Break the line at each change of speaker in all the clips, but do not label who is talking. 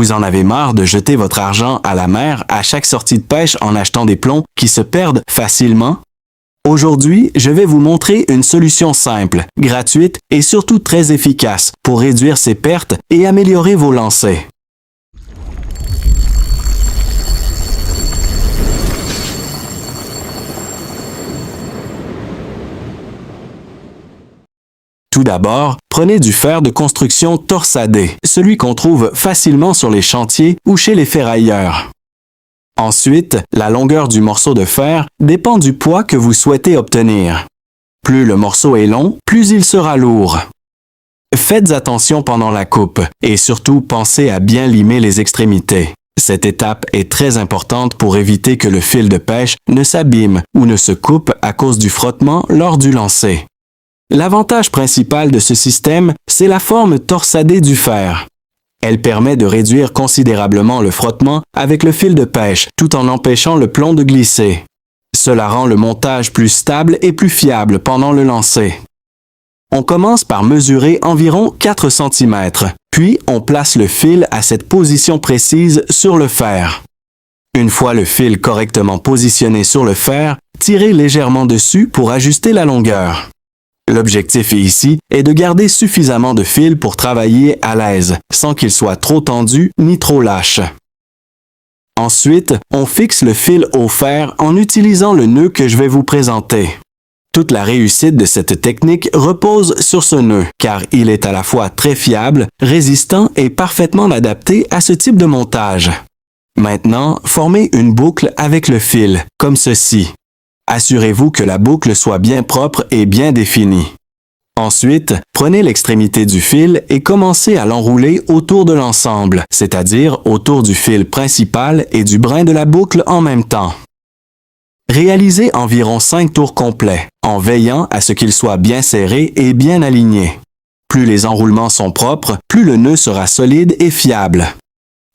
Vous en avez marre de jeter votre argent à la mer à chaque sortie de pêche en achetant des plombs qui se perdent facilement? Aujourd'hui, je vais vous montrer une solution simple, gratuite et surtout très efficace pour réduire ces pertes et améliorer vos lancers. Tout d'abord, prenez du fer de construction torsadé, celui qu'on trouve facilement sur les chantiers ou chez les ferrailleurs. Ensuite, la longueur du morceau de fer dépend du poids que vous souhaitez obtenir. Plus le morceau est long, plus il sera lourd. Faites attention pendant la coupe et surtout pensez à bien limer les extrémités. Cette étape est très importante pour éviter que le fil de pêche ne s'abîme ou ne se coupe à cause du frottement lors du lancer. L'avantage principal de ce système, c'est la forme torsadée du fer. Elle permet de réduire considérablement le frottement avec le fil de pêche tout en empêchant le plomb de glisser. Cela rend le montage plus stable et plus fiable pendant le lancer. On commence par mesurer environ 4 cm, puis on place le fil à cette position précise sur le fer. Une fois le fil correctement positionné sur le fer, tirez légèrement dessus pour ajuster la longueur. L'objectif ici est de garder suffisamment de fil pour travailler à l'aise, sans qu'il soit trop tendu ni trop lâche. Ensuite, on fixe le fil au fer en utilisant le nœud que je vais vous présenter. Toute la réussite de cette technique repose sur ce nœud, car il est à la fois très fiable, résistant et parfaitement adapté à ce type de montage. Maintenant, formez une boucle avec le fil, comme ceci. Assurez-vous que la boucle soit bien propre et bien définie. Ensuite, prenez l'extrémité du fil et commencez à l'enrouler autour de l'ensemble, c'est-à-dire autour du fil principal et du brin de la boucle en même temps. Réalisez environ 5 tours complets, en veillant à ce qu'il soit bien serré et bien aligné. Plus les enroulements sont propres, plus le nœud sera solide et fiable.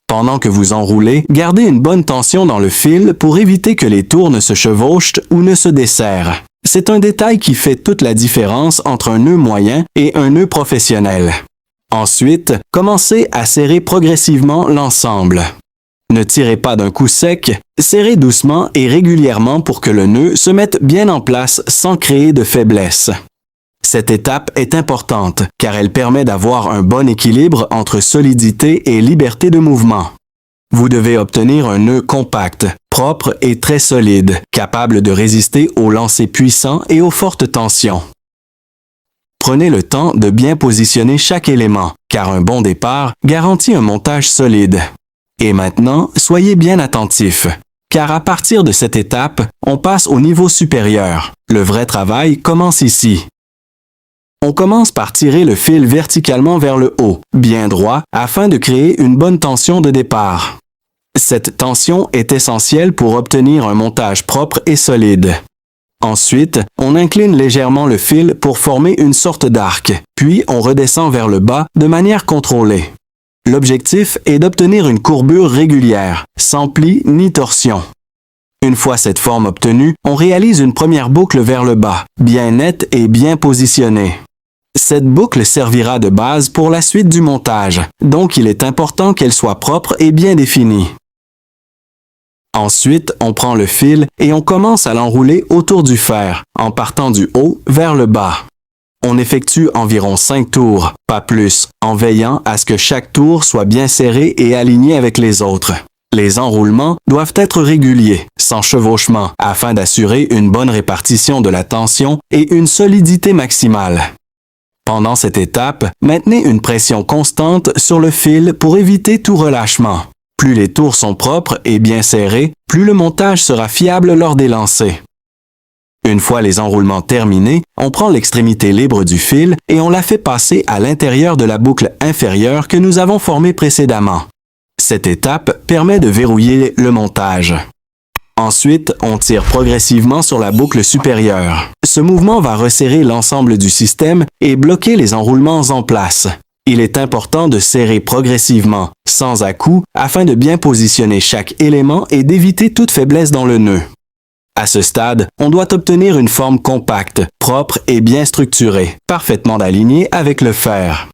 Pendant que vous enroulez, gardez une bonne tension dans le fil pour éviter que les tours ne se chevauchent ou ne se desserrent. C'est un détail qui fait toute la différence entre un nœud moyen et un nœud professionnel. Ensuite, commencez à serrer progressivement l'ensemble. Ne tirez pas d'un coup sec, serrez doucement et régulièrement pour que le nœud se mette bien en place sans créer de faiblesse. Cette étape est importante car elle permet d'avoir un bon équilibre entre solidité et liberté de mouvement. Vous devez obtenir un nœud compact, propre et très solide, capable de résister aux lancers puissants et aux fortes tensions. Prenez le temps de bien positionner chaque élément, car un bon départ garantit un montage solide. Et maintenant, soyez bien attentifs, car à partir de cette étape, on passe au niveau supérieur. Le vrai travail commence ici. On commence par tirer le fil verticalement vers le haut, bien droit, afin de créer une bonne tension de départ. Cette tension est essentielle pour obtenir un montage propre et solide. Ensuite, on incline légèrement le fil pour former une sorte d'arc, puis on redescend vers le bas de manière contrôlée. L'objectif est d'obtenir une courbure régulière, sans plis ni torsion. Une fois cette forme obtenue, on réalise une première boucle vers le bas, bien nette et bien positionnée. Cette boucle servira de base pour la suite du montage, donc il est important qu'elle soit propre et bien définie. Ensuite, on prend le fil et on commence à l'enrouler autour du fer, en partant du haut vers le bas. On effectue environ 5 tours, pas plus, en veillant à ce que chaque tour soit bien serré et aligné avec les autres. Les enroulements doivent être réguliers, sans chevauchement, afin d'assurer une bonne répartition de la tension et une solidité maximale. Pendant cette étape, maintenez une pression constante sur le fil pour éviter tout relâchement. Plus les tours sont propres et bien serrés, plus le montage sera fiable lors des lancers. Une fois les enroulements terminés, on prend l'extrémité libre du fil et on la fait passer à l'intérieur de la boucle inférieure que nous avons formée précédemment. Cette étape permet de verrouiller le montage. Ensuite, on tire progressivement sur la boucle supérieure. Ce mouvement va resserrer l'ensemble du système et bloquer les enroulements en place. Il est important de serrer progressivement, sans à-coups, afin de bien positionner chaque élément et d'éviter toute faiblesse dans le nœud. À ce stade, on doit obtenir une forme compacte, propre et bien structurée, parfaitement alignée avec le fer.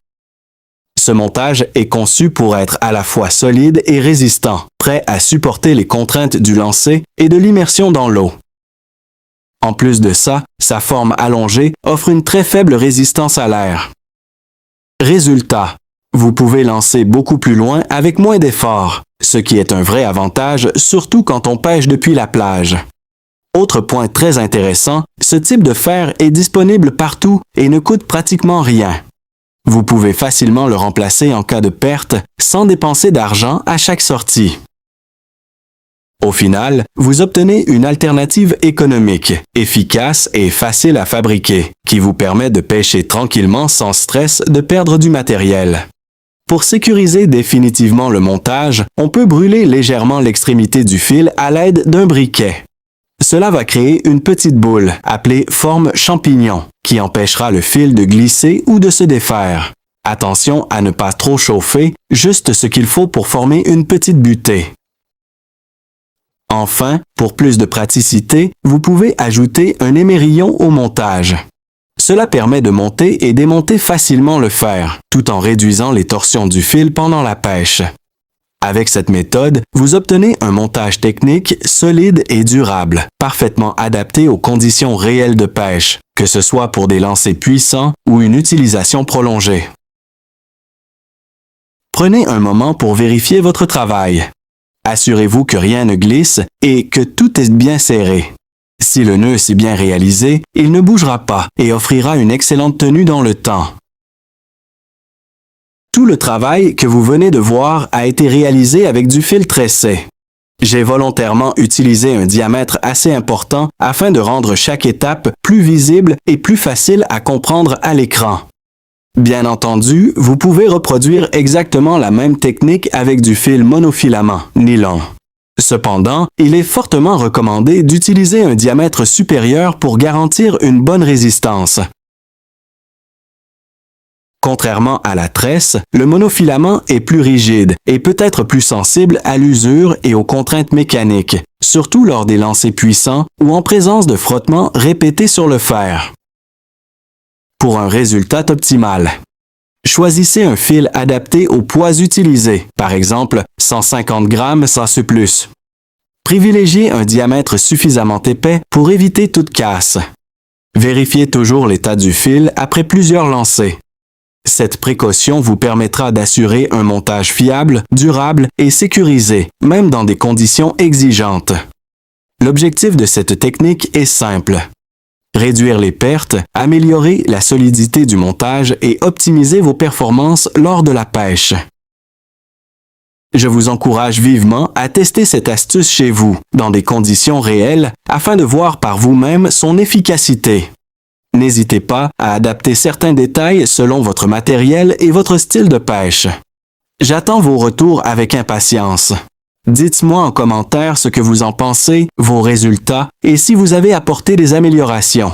Ce montage est conçu pour être à la fois solide et résistant, prêt à supporter les contraintes du lancer et de l'immersion dans l'eau. En plus de ça, sa forme allongée offre une très faible résistance à l'air. Résultat, vous pouvez lancer beaucoup plus loin avec moins d'efforts, ce qui est un vrai avantage, surtout quand on pêche depuis la plage. Autre point très intéressant, ce type de fer est disponible partout et ne coûte pratiquement rien. Vous pouvez facilement le remplacer en cas de perte sans dépenser d'argent à chaque sortie. Au final, vous obtenez une alternative économique, efficace et facile à fabriquer, qui vous permet de pêcher tranquillement sans stress de perdre du matériel. Pour sécuriser définitivement le montage, on peut brûler légèrement l'extrémité du fil à l'aide d'un briquet. Cela va créer une petite boule, appelée forme champignon, qui empêchera le fil de glisser ou de se défaire. Attention à ne pas trop chauffer, juste ce qu'il faut pour former une petite butée. Enfin, pour plus de praticité, vous pouvez ajouter un émerillon au montage. Cela permet de monter et démonter facilement le fer, tout en réduisant les torsions du fil pendant la pêche. Avec cette méthode, vous obtenez un montage technique solide et durable, parfaitement adapté aux conditions réelles de pêche, que ce soit pour des lancers puissants ou une utilisation prolongée. Prenez un moment pour vérifier votre travail. Assurez-vous que rien ne glisse et que tout est bien serré. Si le nœud s'est bien réalisé, il ne bougera pas et offrira une excellente tenue dans le temps. Tout le travail que vous venez de voir a été réalisé avec du fil tressé. J'ai volontairement utilisé un diamètre assez important afin de rendre chaque étape plus visible et plus facile à comprendre à l'écran. Bien entendu, vous pouvez reproduire exactement la même technique avec du fil monofilament, nylon. Cependant, il est fortement recommandé d'utiliser un diamètre supérieur pour garantir une bonne résistance. Contrairement à la tresse, le monofilament est plus rigide et peut être plus sensible à l'usure et aux contraintes mécaniques, surtout lors des lancers puissants ou en présence de frottements répétés sur le fer. Pour un résultat optimal, choisissez un fil adapté au poids utilisé, par exemple 150 grammes sans surplus. Privilégiez un diamètre suffisamment épais pour éviter toute casse. Vérifiez toujours l'état du fil après plusieurs lancers. Cette précaution vous permettra d'assurer un montage fiable, durable et sécurisé, même dans des conditions exigeantes. L'objectif de cette technique est simple. Réduire les pertes, améliorer la solidité du montage et optimiser vos performances lors de la pêche. Je vous encourage vivement à tester cette astuce chez vous, dans des conditions réelles, afin de voir par vous-même son efficacité. N'hésitez pas à adapter certains détails selon votre matériel et votre style de pêche. J'attends vos retours avec impatience. Dites-moi en commentaire ce que vous en pensez, vos résultats et si vous avez apporté des améliorations.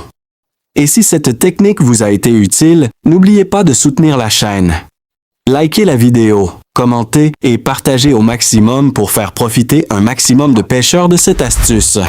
Et si cette technique vous a été utile, n'oubliez pas de soutenir la chaîne. Likez la vidéo, commentez et partagez au maximum pour faire profiter un maximum de pêcheurs de cette astuce.